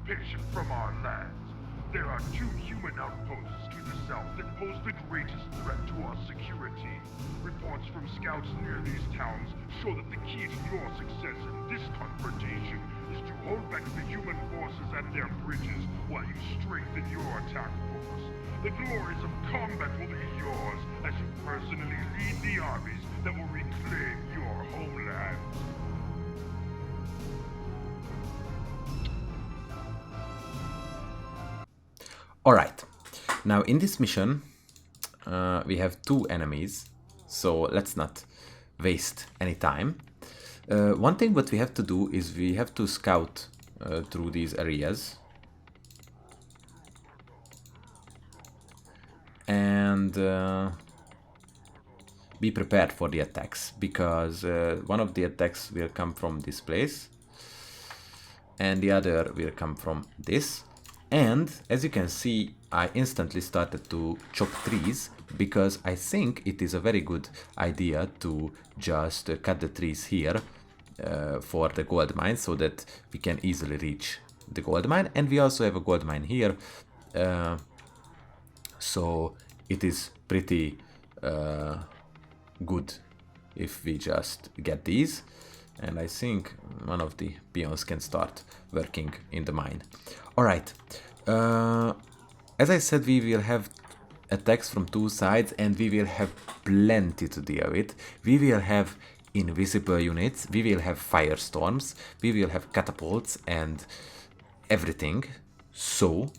usurpation from our lands. There are 2 human outposts to the south that pose the greatest threat to our security. Reports from scouts near these towns show that the key to your success in this confrontation is to hold back the human forces at their bridges while you strengthen your attack force. The glories of combat will be yours as you personally lead the armies that will reclaim your homelands. Alright, now in this mission we have 2 enemies, so let's not waste any time. One thing what we have to do is we have to scout through these areas. And be prepared for the attacks, because one of the attacks will come from this place and the other will come from this. And as you can see, I instantly started to chop trees, because I think it is a very good idea to just cut the trees here for the gold mine, so that we can easily reach the gold mine. And we also have a gold mine here, so it is pretty good if we just get these. And I think one of the peons can start working in the mine. Alright, as I said, we will have attacks from 2 sides, and we will have plenty to deal with. We will have invisible units, we will have firestorms, we will have catapults and everything. So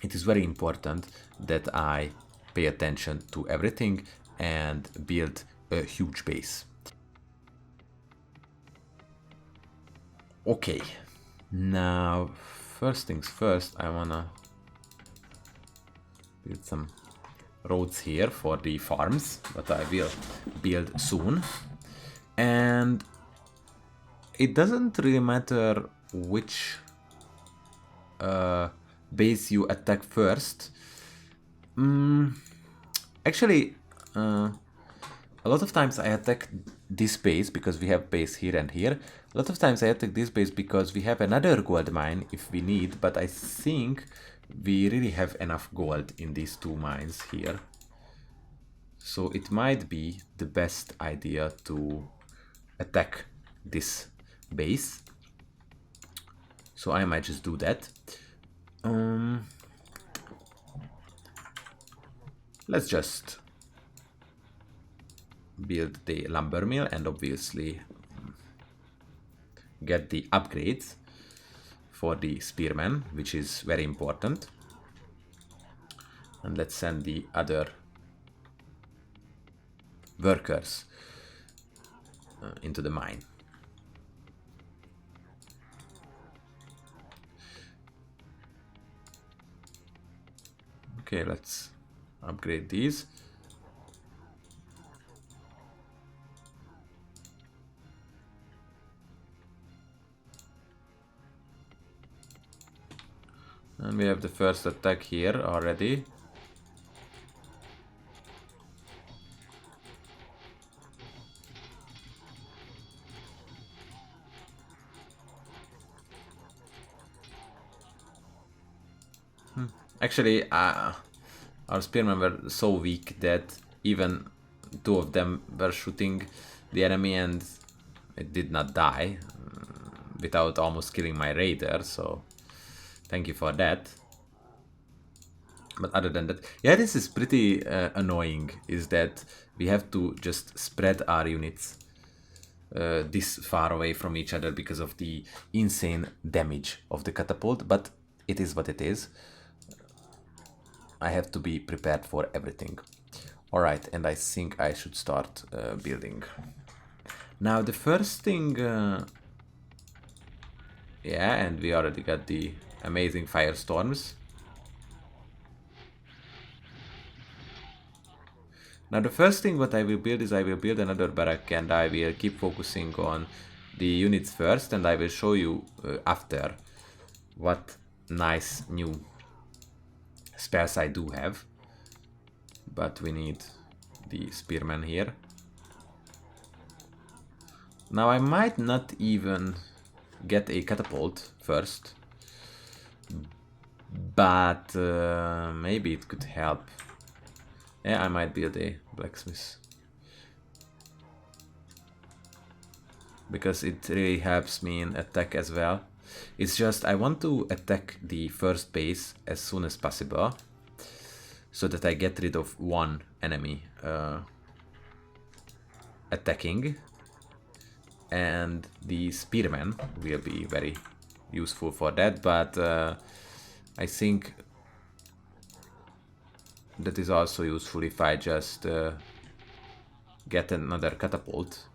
it is very important that I pay attention to everything and build a huge base. Okay, now first things first, I wanna build some roads here for the farms, but I will build soon. And it doesn't really matter which base you attack first. Actually, a lot of times I attack this base because we have base here and here. A lot of times I attack this base because we have another gold mine if we need, but I think we really have enough gold in these 2 mines here. So it might be the best idea to attack this base. So I might just do that. Let's just build the lumber mill and obviously get the upgrades for the spearmen, which is very important. And let's send the other workers into the mine. Okay, let's upgrade these. And we have the first attack here already. Actually, our spearmen were so weak that even 2 of them were shooting the enemy and it did not die without almost killing my raider, so thank you for that. But other than that, yeah, this is pretty annoying, is that we have to just spread our units this far away from each other because of the insane damage of the catapult, but it is what it is. I have to be prepared for everything. Alright, and I think I should start building. Now the first thing... yeah, and we already got the amazing firestorms. Now the first thing what I will build is I will build another barrack, and I will keep focusing on the units first, and I will show you after what nice new spells I do have. But we need the spearman here. Now I might not even get a catapult first, but maybe it could help. Yeah, I might build a blacksmith. Because it really helps me in attack as well. It's just I want to attack the first base as soon as possible, so that I get rid of one enemy attacking, and the spearman will be very useful for that, but I think that is also useful if I just get another catapult.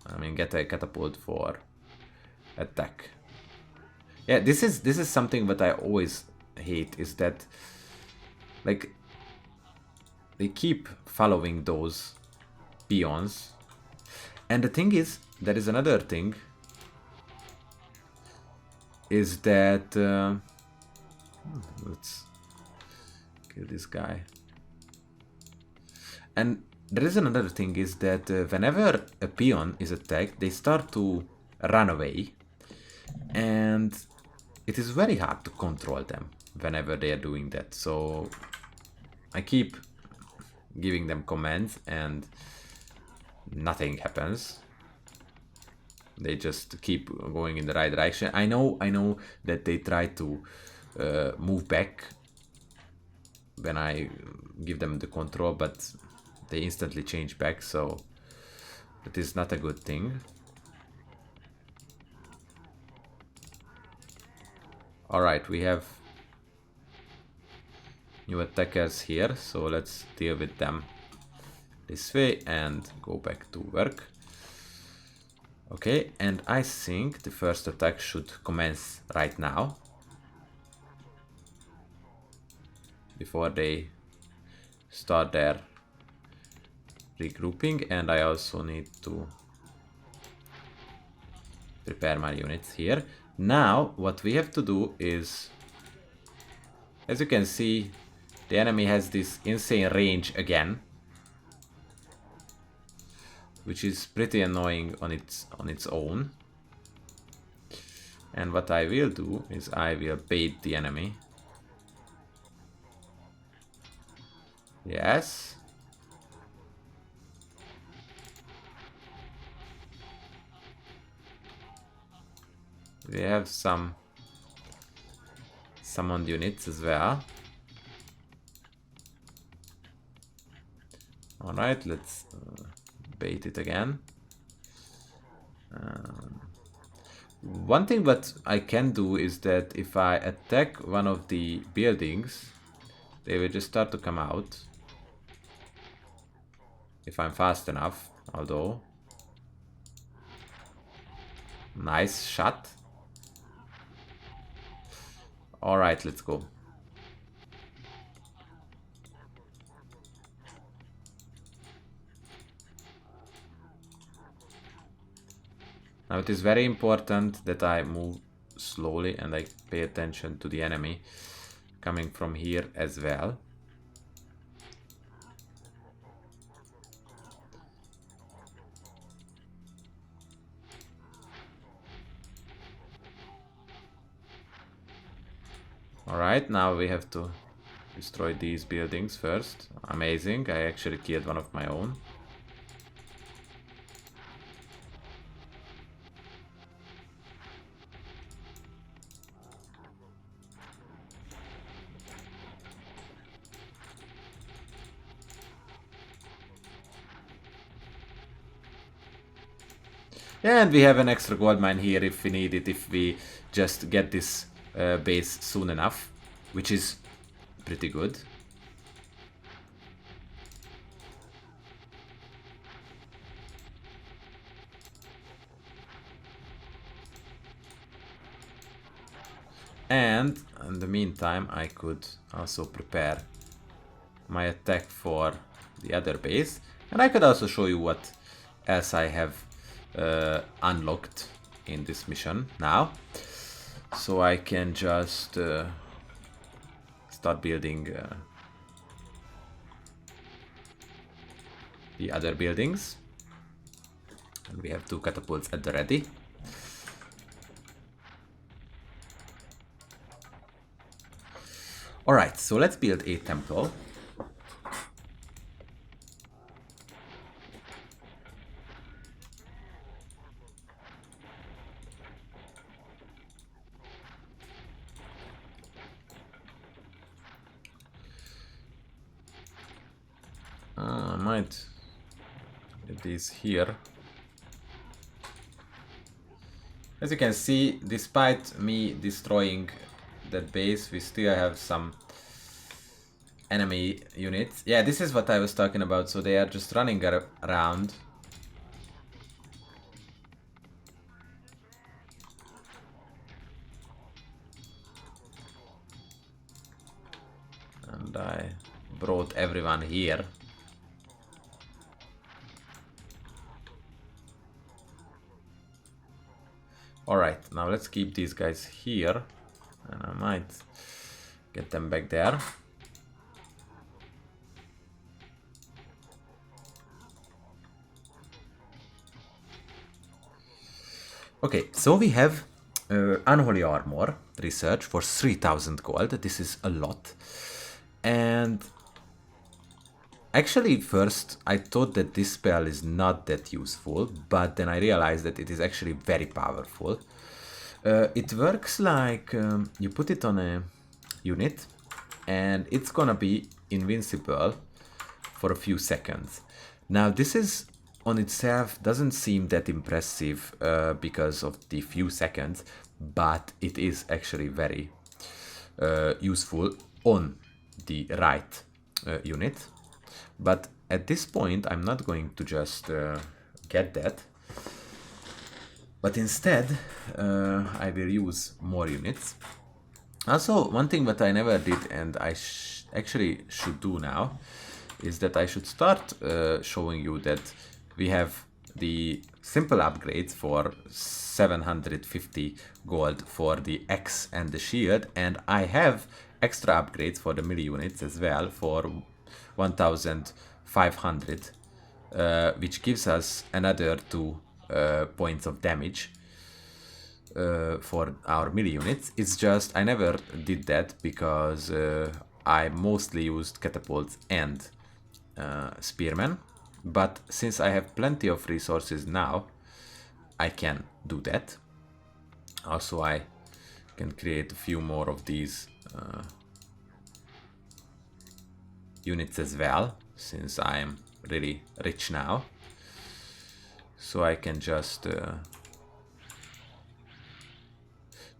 I mean, get a catapult for attack. Yeah, this is something that I always hate, is that like they keep following those peons. And the thing is, there is another thing, is that let's kill this guy. And there is another thing, is that whenever a peon is attacked, they start to run away, and it is very hard to control them whenever they are doing that. So I keep giving them commands and nothing happens. They just keep going in the right direction. I know that they try to move back when I give them the control, but they instantly change back, so that is not a good thing. Alright, we have new attackers here, so let's deal with them this way and go back to work. Okay, and I think the first attack should commence right now, before they start their regrouping. And I also need to prepare my units here. Now what we have to do is, as you can see, the enemy has this insane range again, which is pretty annoying on its own. And what I will do is I will bait the enemy. Yes. We have some summoned units as well. Alright, let's bait it again. One thing that I can do is that if I attack one of the buildings, they will just start to come out. If I'm fast enough, although. Nice shot. Alright, let's go. Now it is very important that I move slowly and I pay attention to the enemy coming from here as well. Alright, now we have to destroy these buildings first. Amazing, I actually killed one of my own. And we have an extra gold mine here if we need it, if we just get this base soon enough, which is pretty good. And in the meantime, I could also prepare my attack for the other base. And I could also show you what else I have unlocked in this mission now. So I can just start building the other buildings. And we have 2 catapults at the ready. Alright, so let's build a temple. I might get these here. As you can see, despite me destroying that base, we still have some enemy units. Yeah, this is what I was talking about, so they are just running around. And I brought everyone here. Alright, now let's keep these guys here. And I might get them back there. Okay, so we have Unholy Armor research for 3000 gold. This is a lot. And actually, first I thought that this spell is not that useful, but then I realized that it is actually very powerful. It works like you put it on a unit and it's gonna be invincible for a few seconds. Now this is on itself doesn't seem that impressive because of the few seconds, but it is actually very useful on the right unit. But at this point I'm not going to just get that, but instead I will use more units. Also, one thing that I never did and I actually should do now is that I should start showing you that we have the simple upgrades for 750 gold for the axe and the shield, and I have extra upgrades for the melee units as well for 1500, which gives us another 2 points of damage for our melee units. It's just I never did that because I mostly used catapults and spearmen, but since I have plenty of resources now, I can do that. Also, I can create a few more of these units as well, since I am really rich now. So I can just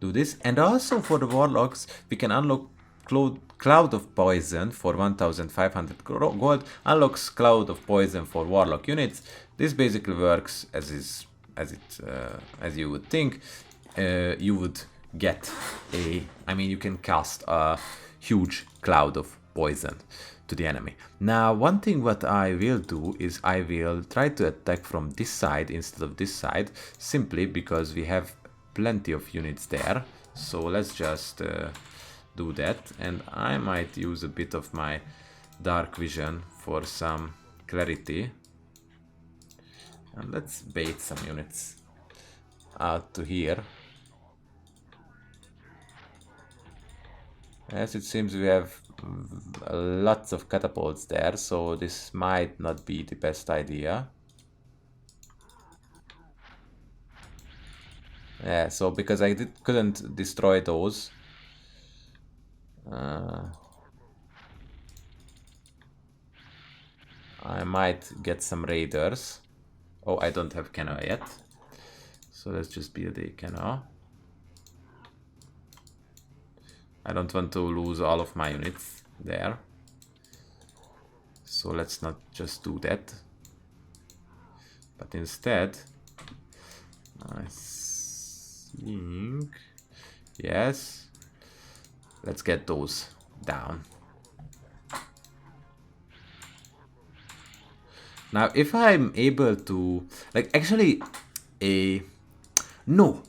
do this. And also for the warlocks, we can unlock Cloud of Poison for 1500 gold. Unlocks Cloud of Poison for warlock units. This basically works as you would think. You would get you can cast a huge cloud of poison to the enemy. Now, one thing what I will do is I will try to attack from this side instead of this side, simply because we have plenty of units there. So let's just do that, and I might use a bit of my dark vision for some clarity. And let's bait some units out to here. As it seems, we have lots of catapults there, so this might not be the best idea. Yeah, so because I couldn't destroy those, I might get some raiders. Oh, I don't have canoe yet, so let's just build a canoe. I don't want to lose all of my units there, so let's not just do that. But instead, I think, yes, let's get those down. Now, if I'm able to, like, actually, no.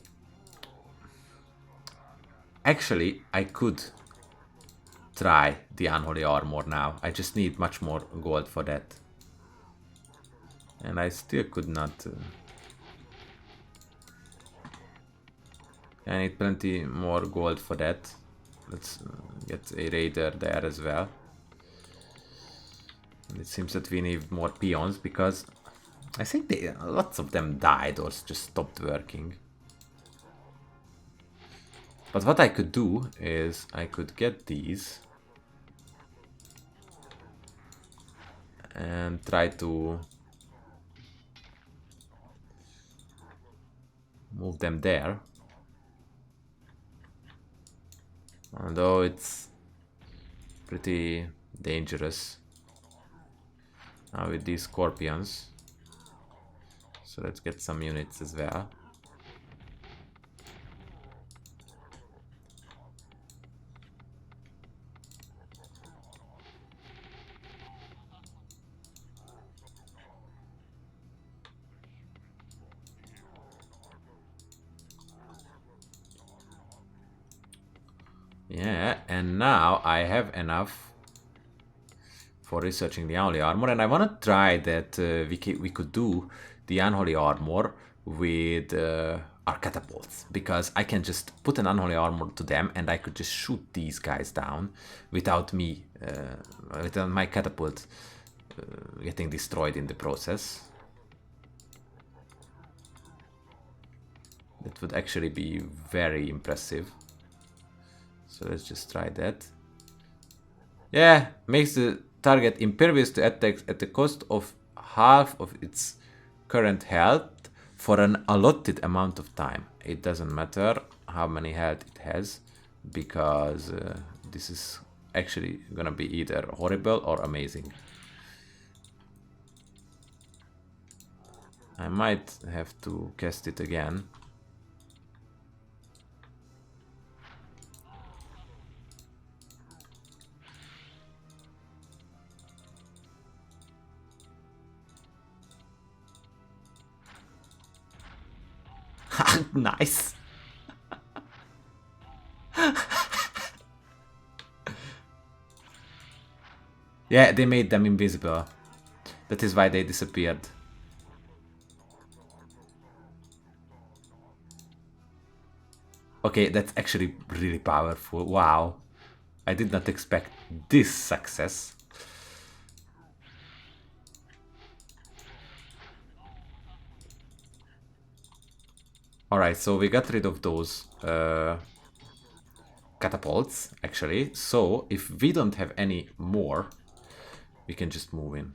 Actually, I could try the Unholy Armor now. I just need much more gold for that. And I still could not... I need plenty more gold for that. Let's Get a raider there as well. And it seems that we need more peons because I think lots of them died or just stopped working. But what I could do is I could get these and try to move them there. Although it's pretty dangerous now with these scorpions. So let's get some units as well. Yeah, and now I have enough for researching the unholy armor, and I want to try that we could do the unholy armor with our catapults, because I can just put an unholy armor to them and I could just shoot these guys down without me, without my catapult getting destroyed in the process. That would actually be very impressive. So let's just try that. Yeah, makes the target impervious to attacks at the cost of half of its current health for an allotted amount of time. It doesn't matter how many health it has, because this is actually gonna be either horrible or amazing. I might have to cast it again. Nice. Yeah, they made them invisible. That is why they disappeared. Okay, that's actually really powerful. Wow. I did not expect this success. Alright, so we got rid of those catapults, actually. So, if we don't have any more, we can just move in.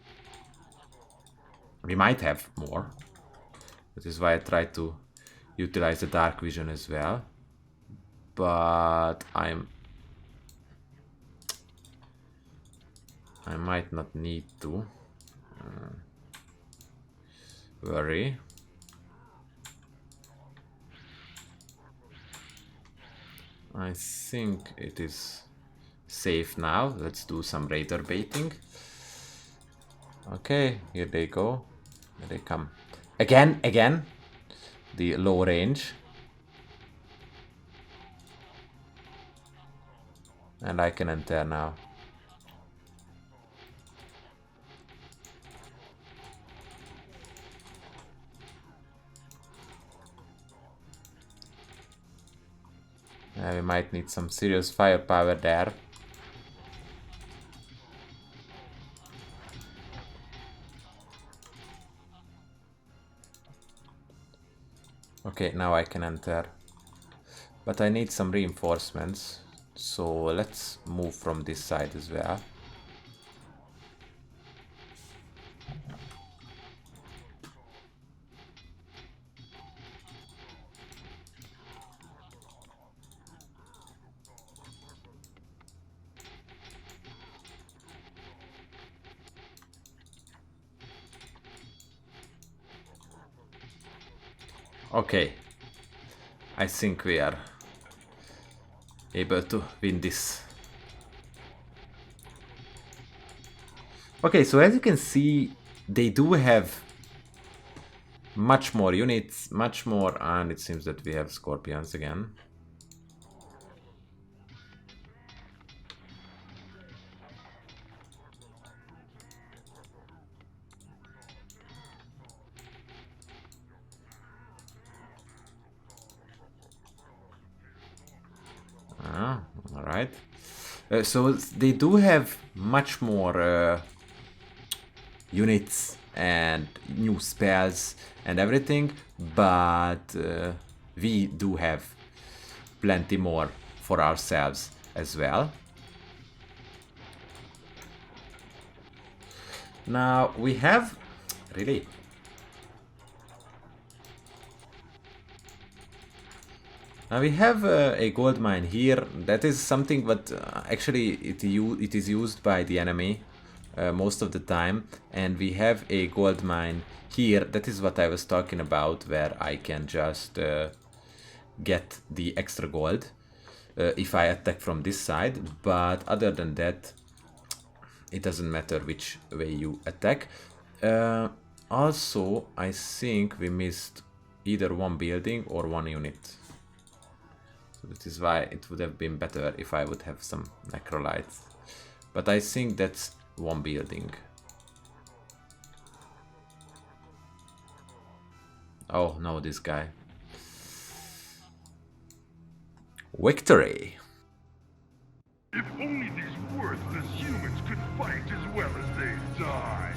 We might have more. That is why I tried to utilize the dark vision as well. But I might not need to worry. I think it is safe now. Let's do some raider baiting. Okay, here they go. Here they come. Again. The low range. And I can enter now. We might need some serious firepower there. Okay, now I can enter. But I need some reinforcements. So let's move from this side as well. Okay, I think we are able to win this. Okay, so as you can see, they do have much more units, much more, and it seems that we have scorpions again. Alright. So they do have much more units and new spells and everything, but we do have plenty more for ourselves as well. Now we have really now we have a gold mine here. That is something that actually it is used by the enemy most of the time, and we have a gold mine here. That is what I was talking about, where I can just get the extra gold if I attack from this side, but other than that it doesn't matter which way you attack. Also, I think we missed either one building or one unit. So that is why it would have been better if I would have some necrolytes. But I think that's one building. Oh no, this guy. Victory! If only these worthless humans could fight as well as they die.